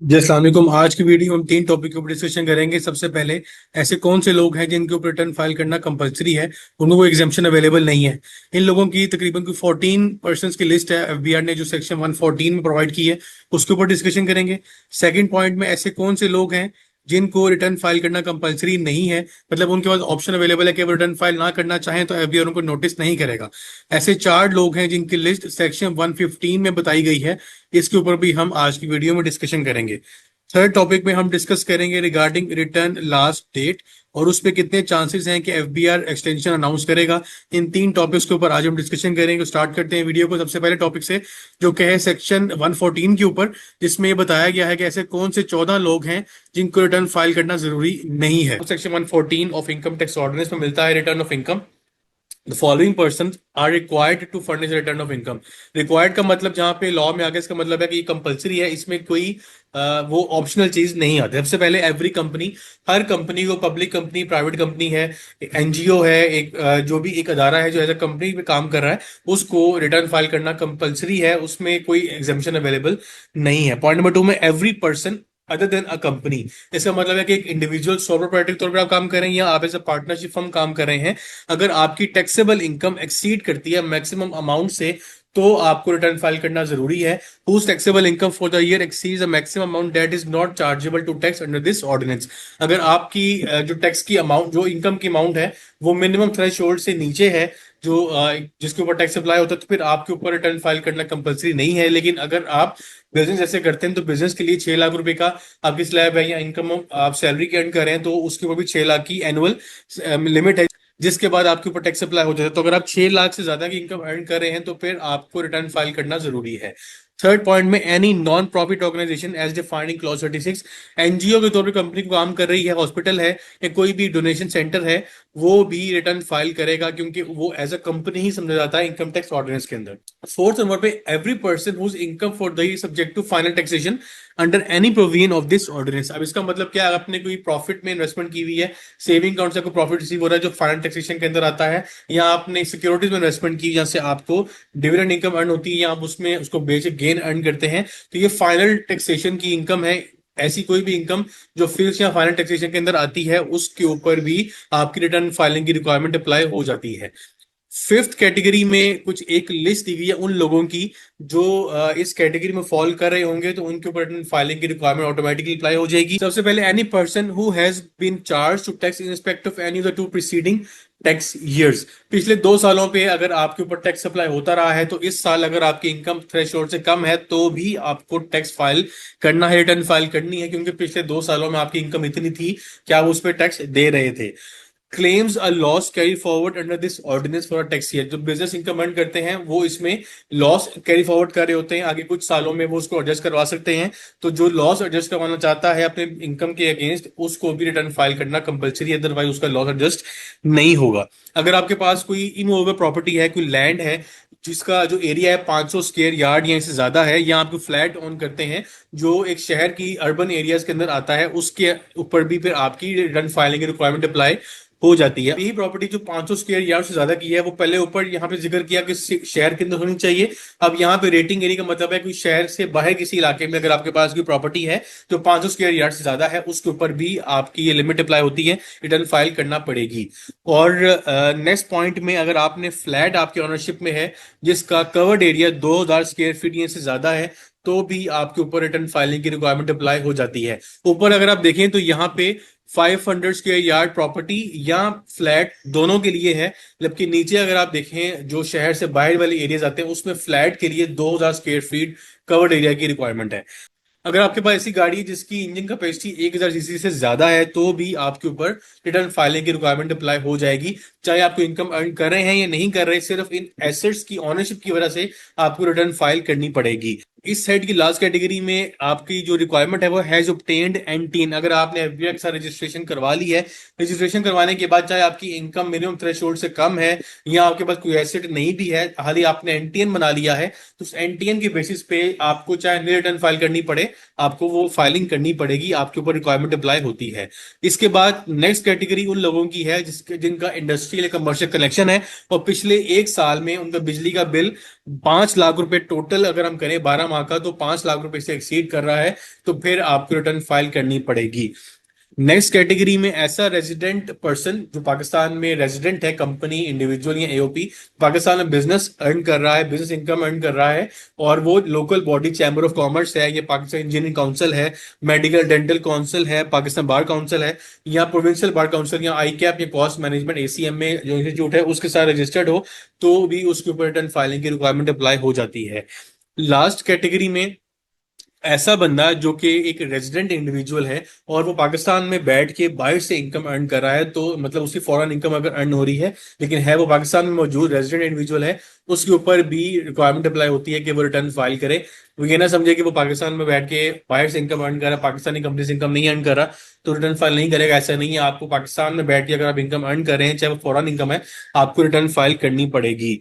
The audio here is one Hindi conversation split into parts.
जी अस्सलाम वालेकुम। आज की वीडियो हम तीन टॉपिक के ऊपर डिस्कशन करेंगे। सबसे पहले, ऐसे कौन से लोग हैं जिनके ऊपर रिटर्न फाइल करना कंपलसरी है, उनको एग्जाम्पशन अवेलेबल नहीं है। इन लोगों की तकरीबन कोई 14 पर्सन की लिस्ट है एफबीआर ने जो सेक्शन 114 में प्रोवाइड की है, उसके ऊपर डिस्कशन करेंगे। सेकंड पॉइंट में, ऐसे कौन से लोग हैं जिनको रिटर्न फाइल करना कंपलसरी नहीं है, मतलब उनके पास ऑप्शन अवेलेबल है कि वो रिटर्न फाइल ना करना चाहें तो एफबीआर उनको नोटिस नहीं करेगा। ऐसे चार लोग हैं जिनकी लिस्ट सेक्शन 115 में बताई गई है। इसके ऊपर भी हम आज की वीडियो में डिस्कशन करेंगे। थर्ड टॉपिक में हम डिस्कस करेंगे रिगार्डिंग रिटर्न लास्ट डेट और उस पे कितने चांसेस हैं कि एफबीआर एक्सटेंशन अनाउंस करेगा। इन तीन टॉपिक्स के ऊपर आज हम डिस्कशन करेंगे। स्टार्ट करते हैं वीडियो को सबसे पहले टॉपिक से, जो कि है सेक्शन 114 के ऊपर, जिसमें ये बताया गया है कि ऐसे कौन से 14 लोग हैं जिनको रिटर्न फाइल करना जरूरी नहीं है। Section 114 of income tax ordinance में मिलता है return of income. The following person are required to furnish return of income. Required का मतलब जहां पे लॉ में आगे इसका मतलब है कि ये कंपलसरी है, इसमें कोई वो ऑप्शनल चीज नहीं आती। सबसे पहले एवरी कंपनी, हर कंपनी को, पब्लिक कंपनी, प्राइवेट कंपनी है, एनजीओ है, एक जो भी एक अदारा है जो एज अ कंपनी में काम कर रहा है, उसको रिटर्न फाइल करना कंपलसरी है, उसमें कोई एग्जाम्पशन अवेलेबल नहीं है। पॉइंट नंबर 2 में, every person other than a company. इसका मतलब है कि एक इंडिविजुअल सोलो प्रोप्राइटर के तौर पर आप काम कर रहे हैं या आप एज अ पार्टनरशिप फर्म काम कर रहे हैं, अगर आपकी टैक्सेबल इनकम एक्सीड करती है मैक्सिमम अमाउंट से, तो आपको रिटर्न फाइल करना जरूरी है। whose taxable income for the year exceeds the maximum amount that is not chargeable to tax under this ordinance। अगर आपकी जो टैक्स की अमाउंट, जो इनकम की अमाउंट है, वो मिनिमम थ्रेशोल्ड से नीचे है, जो जिसके ऊपर टैक्स अप्लाई होता है, तो फिर आपके ऊपर रिटर्न फाइल करना कंपलसरी नहीं है। लेकिन अगर आप बिजनेस ऐसे करते हैं तो बिजनेस के लिए 6 लाख रुपए का आपकी स्लैब है या इनकम आप सैलरी की अर्न कर रहे हैं, तो उसके ऊपर भी 6 लाख की एनुअल लिमिट है, जिसके बाद आपके ऊपर टैक्स अप्लाई हो जाता है। तो अगर आप 6 लाख से ज्यादा की इनकम अर्न कर रहे हैं तो फिर आपको रिटर्न फाइल करना जरूरी है। थर्ड पॉइंट में, any non profit organisation as defined in clause 36, NGO के तौर पर कंपनी को काम कर रही है, हॉस्पिटल है या कोई भी डोनेशन सेंटर है, वो भी रिटर्न फाइल करेगा क्योंकि वो एज अ कंपनी ही समझा जाता है इनकम टैक्स ऑर्डिनेंस के अंदर। फोर्थ नंबर पे, every person whose income for the subject to final taxation under any provision of this ordinance. अब इसका मतलब क्या है, आपने कोई प्रॉफिट में इन्वेस्टमेंट की हुई है, सेविंग अकाउंट से कोई प्रॉफिट रिसीव हो रहा है जो फाइनल टैक्सेशन के अंदर आता है, या आपने सिक्योरिटीज में इन्वेस्टमेंट की जहां से आपको डिविडेंड इनकम अर्न होती है या आप उसमें उसको बेच गेन अर्न करते हैं, तो ये फाइनल टैक्सेशन की इनकम है। ऐसी कोई भी इनकम जो फिक्स या फाइनल टैक्सेशन के अंदर आती है, उसके ऊपर भी आपकी रिटर्न फाइलिंग की रिक्वायरमेंट अप्लाई हो जाती है। फिफ्थ कैटेगरी में कुछ एक लिस्ट दी गई है उन लोगों की जो इस कैटेगरी में फॉल कर रहे होंगे, तो उनके ऊपर रिटर्न फाइलिंग की रिक्वायरमेंट ऑटोमेटिकली अप्लाई हो जाएगी। सबसे पहले, any person who has been charge to tax in respect of any of the two preceding tax years. पिछले 2 सालों पे अगर आपके ऊपर टैक्स अप्लाई होता रहा है, तो इस साल अगर आपकी इनकम थ्रेशोल्ड से कम है तो भी आपको टैक्स फाइल करना है, रिटर्न फाइल करनी है, क्योंकि पिछले 2 सालों में आपकी इनकम इतनी थी कि आप उस पर टैक्स दे रहे थे। Claims a loss carry forward under this ordinance for tax year. जो बिजनेस इनकम अर्न करते हैं वो इसमें लॉस कैरी फॉरवर्ड कर रहे होते हैं, आगे कुछ सालों में वो उसको एडजस्ट करवा सकते हैं। तो जो लॉस एडजस्ट करवाना चाहता है अपने इनकम के अगेंस्ट, उसको भी रिटर्न फाइल करना कंपलसरी है, अदरवाइज उसका लॉस एडजस्ट नहीं होगा। अगर आपके पास कोई इमूवेबल प्रॉपर्टी है, कोई लैंड है जिसका जो एरिया है 500 स्क्वायर यार्ड या इससे ज्यादा है, या आप फ्लैट ओन करते हैं जो एक शहर की अर्बन एरियाज के अंदर आता है, उसके ऊपर भी फिर आपकी रिटर्न फाइलिंग की रिक्वायरमेंट अप्लाई हो जाती है। यही प्रॉपर्टी जो 500 स्क्वायर यार्ड से ज्यादा की है, वो पहले ऊपर यहाँ पे जिक्र किया कि शहर के अंदर होनी चाहिए। अब यहाँ पे रेटिंग एरिया का मतलब है कि शहर से बाहर किसी इलाके में अगर आपके पास कोई प्रॉपर्टी है जो 500 स्क्वायर यार्ड से ज्यादा है, उसके ऊपर भी आपकी ये लिमिट अप्लाई होती है, रिटर्न फाइल करना पड़ेगी। और नेक्स्ट पॉइंट में, अगर आपने फ्लैट आपके ओनरशिप में है जिसका कवर्ड एरिया 2000 स्क्वायर फीट या से ज्यादा है, तो भी आपके ऊपर रिटर्न फाइलिंग की रिक्वायरमेंट अप्लाई हो जाती है। ऊपर अगर आप देखें तो यहाँ पे 500 स्क्वायर यार्ड प्रॉपर्टी या फ्लैट दोनों के लिए है, जबकि नीचे अगर आप देखें जो शहर से बाहर वाले एरियाज आते हैं, उसमें फ्लैट के लिए 2000 स्क्वायर फीट कवर्ड एरिया की रिक्वायरमेंट है। अगर आपके पास ऐसी गाड़ी है जिसकी इंजन कैपेसिटी 1000 सीसी से ज्यादा है, तो भी आपके ऊपर रिटर्न फाइलिंग की रिक्वायरमेंट अप्लाई हो जाएगी, चाहे आपको इनकम अर्न कर रहे हैं या नहीं कर रहे, सिर्फ इन एसेट्स की ऑनरशिप की वजह से आपको रिटर्न फाइल करनी पड़ेगी। इस साइड की लास्ट कैटेगरी में आपकी जो रिक्वायरमेंट है वो हैज ऑब्टेन्ड एनटीन। अगर आपने एफबीआई के साथ रजिस्ट्रेशन करवा ली है, रजिस्ट्रेशन करवाने के बाद चाहे आपकी इनकम मिनिमम थ्रेशोल्ड से कम है या आपके पास कोई एसेट नहीं भी है, हाल ही आपने एनटीएन बना लिया है, तो उस एनटीएन के बेसिस पे आपको चाहे नहीं रिटर्न फाइल करनी पड़े, आपको वो फाइलिंग करनी पड़ेगी, आपके ऊपर रिक्वायरमेंट अप्लाई होती है। इसके बाद नेक्स्ट कैटेगरी उन लोगों की है जिनका इंडस्ट्रियल या कमर्शियल कनेक्शन है और पिछले 1 साल में उनका बिजली का बिल 5 लाख रुपए टोटल अगर हम करें 12 माह का, तो 5 लाख रुपए से एक्सीड कर रहा है, तो फिर आपको रिटर्न फाइल करनी पड़ेगी। नेक्स्ट कैटेगरी में ऐसा रेजिडेंट पर्सन जो पाकिस्तान में रेजिडेंट है, कंपनी, इंडिविजुअल या एओपी, पाकिस्तान में बिजनेस अर्न कर रहा है, बिजनेस इनकम अर्न कर रहा है, और वो local body chamber of commerce है, या पाकिस्तान इंजीनियरिंग काउंसिल है, मेडिकल डेंटल काउंसिल है, पाकिस्तान बार काउंसिल है, या प्रोविंशियल बार काउंसिल, या आई कैप या कॉस्ट मैनेजमेंट एसीएम में जो इंस्टीट्यूट है उसके साथ रजिस्टर्ड हो, तो भी उसके ऊपर रिटर्न फाइलिंग की रिक्वायरमेंट अप्लाई हो जाती है। लास्ट कैटेगरी में ऐसा बंदा जो कि एक रेजिडेंट इंडिविजुअल है और वो पाकिस्तान में बैठ के बाहर से इनकम अर्न कर रहा है, तो मतलब उसकी फॉरेन इनकम अगर अर्न हो रही है लेकिन है वो पाकिस्तान में मौजूद रेजिडेंट इंडिविजुअल है, उसके ऊपर भी रिक्वायरमेंट अप्लाई होती है कि वो रिटर्न फाइल करे। वो ये ना समझे कि वो पाकिस्तान में बैठ के बाहर से इनकम अर्न कर रहा है, पाकिस्तानी कंपनी से इनकम नहीं अर्न कर रहा तो रिटर्न फाइल नहीं करेगा, ऐसा नहीं है। आपको पाकिस्तान में बैठ के अगर आप इनकम अर्न कर रहे हैं, चाहे वो फॉरेन इनकम है, आपको रिटर्न फाइल करनी पड़ेगी।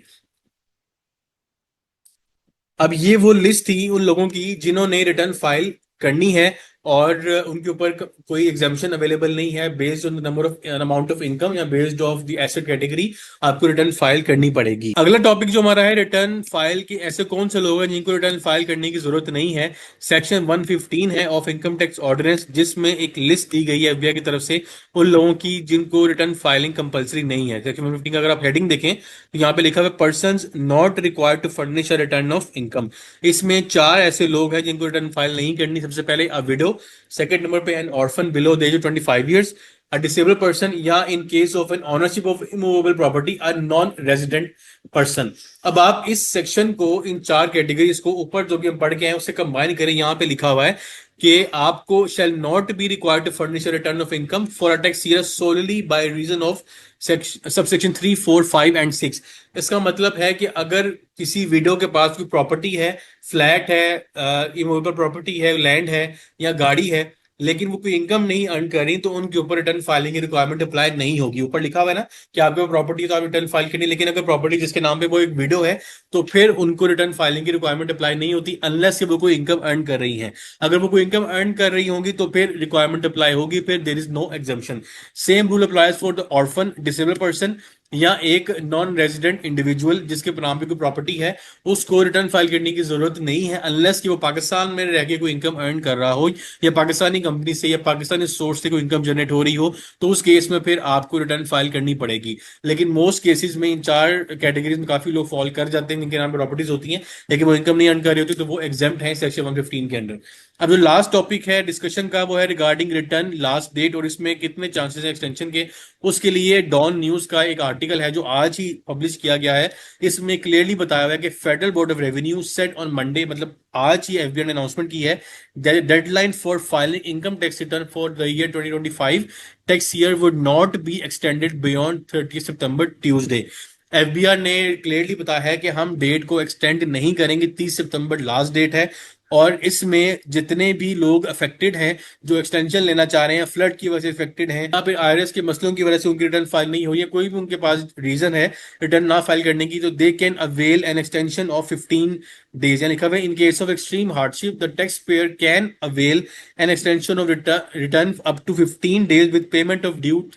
अब ये वो लिस्ट थी उन लोगों की जिन्होंने रिटर्न फाइल करनी है, और उनके ऊपर कोई एग्जामेशन अवेलेबल नहीं है based on the number of amount of income या based of the asset category, आपको रिटर्न फाइल करनी पड़ेगी। अगला टॉपिक जो हमारा है रिटर्न फाइल के ऐसे कौन से लोग हैं जिनको रिटर्न फाइल करने की जरूरत नहीं है। सेक्शन 115 है ऑफ इनकम टैक्स ऑर्डिनेंस, जिसमें एक लिस्ट दी गई है एफबीआई की तरफ से उन लोगों की जिनको रिटर्न फाइलिंग कंपलसरी नहीं है। सेक्शन 115 का अगर आप हेडिंग देखें तो यहाँ पे लिखा हुआ है person not required to furnish a return of income. इसमें 4 ऐसे लोग हैं जिनको रिटर्न फाइल नहीं करनी। सबसे पहले अ विडो, सेकंड नंबर पे an orphan below the age of 25 years, a disabled person, या in case of an ownership of immovable property a non resident person. अब आप इस सेक्शन को, इन 4 कैटेगरीज को ऊपर जो कि हम पढ़ के आए उससे कंबाइन करें, यहाँ पे लिखा हुआ है कि आपको shall not be required to furnish return of income for a tax year solely by reason of subsection 3, 4, 5 and 6। इसका मतलब है कि अगर किसी विडो के पास कोई प्रॉपर्टी है, फ्लैट है, इमूवेबल प्रॉपर्टी है, लैंड है या गाड़ी है, लेकिन वो कोई इनकम नहीं अर्न कर रही, तो उनके ऊपर रिटर्न फाइलिंग की रिक्वायरमेंट अप्लाई नहीं होगी। ऊपर लिखा हुआ है ना कि आपके पास प्रॉपर्टी है तो आप रिटर्न फाइल करनी, लेकिन अगर प्रॉपर्टी जिसके नाम पे वो एक विडो है तो फिर उनको रिटर्न फाइलिंग की रिक्वायरमेंट अप्लाई नहीं होती अनलेस कि वो कोई इनकम अर्न कर रही है। अगर वो कोई इनकम अर्न कर रही होंगी तो फिर रिक्वायरमेंट अप्लाई होगी, फिर there is no exemption. Same rule applies for the orphan, disable person, या एक नॉन रेजिडेंट इंडिविजुअल जिसके नाम पे कोई प्रॉपर्टी है, उसको रिटर्न फाइल करने की जरूरत नहीं है अनलेस कि वो पाकिस्तान में रह के कोई इनकम अर्न कर रहा हो, या पाकिस्तानी कंपनी से या पाकिस्तानी सोर्स से कोई इनकम जनरेट हो रही हो, तो उस केस में फिर आपको रिटर्न फाइल करनी पड़ेगी। लेकिन मोस्ट केसेस में इन 4 कैटेगरीज में काफी लोग फॉल कर जाते हैं जिनके नाम पे प्रॉपर्टीज होती हैं लेकिन वो इनकम नहीं अर्न कर रही होती, तो वो एग्जाम्प्ट है सेक्शन 115 के अंडर। अब जो लास्ट टॉपिक है डिस्कशन का वो है रिगार्डिंग रिटर्न लास्ट डेट और इसमें कितने चांसेस हैं एक्सटेंशन के। उसके लिए डॉन न्यूज का एक आर्टिकल है जो आज ही पब्लिश किया गया है। इसमें क्लियरली बताया हुआ है कि federal board of revenue set on Monday, मतलब आज ही एफबीआई ने अनाउंसमेंट की है, deadline for filing income tax return for the year 2025 tax year would not be extended beyond 30 September Tuesday. FBR ने क्लियरली बताया है कि हम डेट को एक्सटेंड नहीं करेंगे, 30 सितंबर लास्ट डेट है, और इसमें जितने भी लोग अफेक्टेड हैं जो एक्सटेंशन लेना चाह रहे हैं, फ्लड की वजह से अफेक्टेड हैं या फिर आईआरएस के मसलों की वजह से उनकी रिटर्न फाइल नहीं हुई है, कोई भी उनके पास रीजन है रिटर्न ना फाइल करने की, तो they can avail an extension of 15 days. यानी लिखा हुआ है in case of extreme hardship the taxpayer can avail an extension of return up to 15 days with payment of due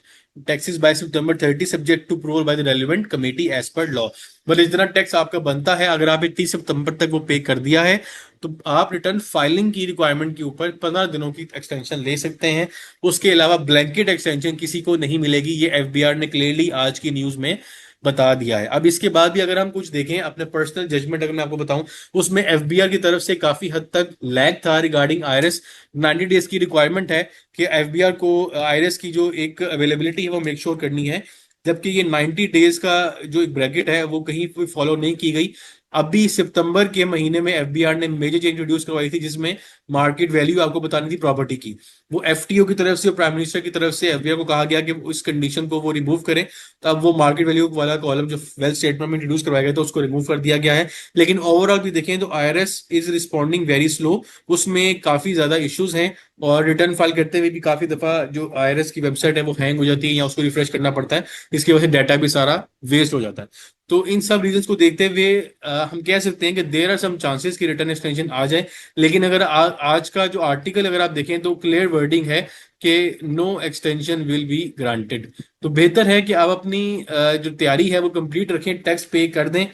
taxes by September 30 subject to approval by the relevant committee as per law. मतलब जितना टैक्स आपका बनता है अगर आप 30 सितंबर तक वो पे कर दिया है तो आप रिटर्न फाइलिंग की रिक्वायरमेंट के ऊपर 15 दिनों की एक्सटेंशन ले सकते हैं। उसके अलावा ब्लैंकेट एक्सटेंशन किसी को नहीं मिलेगी, ये एफबीआर ने क्लियरली आज की न्यूज में बता दिया है। अब इसके बाद भी अगर हम कुछ देखें अपने पर्सनल जजमेंट अगर मैं आपको बताऊं, उसमें एफबीआर की तरफ से काफी हद तक लैग था रिगार्डिंग आईआरएस। 90 डेज की रिक्वायरमेंट है कि एफबीआर को आईआरएस की जो एक अवेलेबिलिटी है वो मेक श्योर करनी है, जबकि ये 90 डेज का जो एक ब्रैकेट है वो कहीं कोई फॉलो नहीं की गई। अभी सितंबर के महीने में एफबीआर ने मेजर चेंज इंट्रोड्यूस करवाई थी जिसमें मार्केट वैल्यू आपको बतानी थी प्रॉपर्टी की। वो एफटीओ की तरफ से और प्राइम मिनिस्टर की तरफ से एफबीआर को कहा गया कि उस कंडीशन को वो रिमूव करें, तो अब वो मार्केट वैल्यू वाला कॉलम जो वेल्थ स्टेटमेंट में इंट्रोड्यूस करवाया गया था उसको रिमूव कर दिया गया है। लेकिन ओवरऑल भी देखें तो IRS is responding very slow, उसमें काफी ज्यादा इश्यूज हैं और रिटर्न फाइल करते हुए भी काफी दफा जो आईआरएस की वेबसाइट है वो हैंग हो जाती है या उसको रिफ्रेश करना पड़ता है, इसकी वजह से डाटा भी सारा वेस्ट हो जाता है। तो इन सब रीजंस को देखते हुए हम कह सकते हैं कि देयर आर सम चांसेस कि रिटर्न एक्सटेंशन आ जाए। लेकिन अगर आज का जो आर्टिकल अगर आप देखें तो क्लियर वर्डिंग है कि no extension will be granted. तो बेहतर है कि आप अपनी जो तैयारी है वो कंप्लीट रखें, टैक्स पे कर दें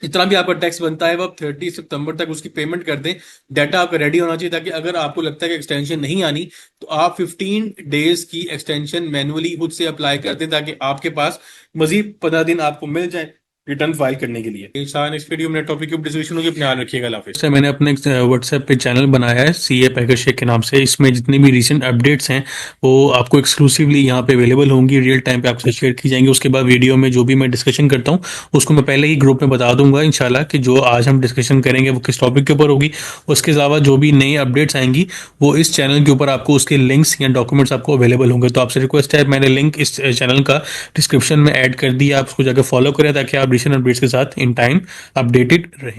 जितना भी आपका टैक्स बनता है वो आप 30 सितंबर तक उसकी पेमेंट कर दें। डाटा आपका रेडी होना चाहिए, ताकि अगर आपको लगता है कि एक्सटेंशन नहीं आनी तो आप 15 डेज की एक्सटेंशन मैनुअली खुद से अप्लाई कर दें, ताकि आपके पास मजीद 15 दिन आपको मिल जाए रिटर्न फाइल करने के लिए। नेक्स्ट वीडियो में टॉपिक की डिस्कशन होगी। अपने ध्यान रखिएगा। अल्लाह हाफिज़। मैंने अपने व्हाट्सएप पे चैनल बनाया है सीए पैकेज शेख के नाम से। इसमें जितनी भी रिसेंट अपडेट्स हैं वो आपको एक्सक्लूसिवली यहाँ पे अवेलेबल होंगी, रियल टाइम पे आपसे शेयर की जाएंगी। उसके बाद वीडियो में जो भी मैं डिस्कशन करता हूँ उसको मैं पहले ही ग्रुप में बता दूंगा इंशाल्लाह कि जो आज हम डिस्कशन करेंगे वो किस टॉपिक के ऊपर होगी। उसके अलावा जो भी नई अपडेट्स आएंगी वो इस चैनल के ऊपर आपको उसके लिंक्स या डॉक्यूमेंट्स आपको अवेलेबल होंगे। तो आपसे रिक्वेस्ट है, मैंने लिंक इस चैनल का डिस्क्रिप्शन में ऐड कर दिया, आप उसको जाकर फॉलो करें ताकि आप रिसेंट अपडेट्स के साथ इन टाइम अपडेटेड रहें।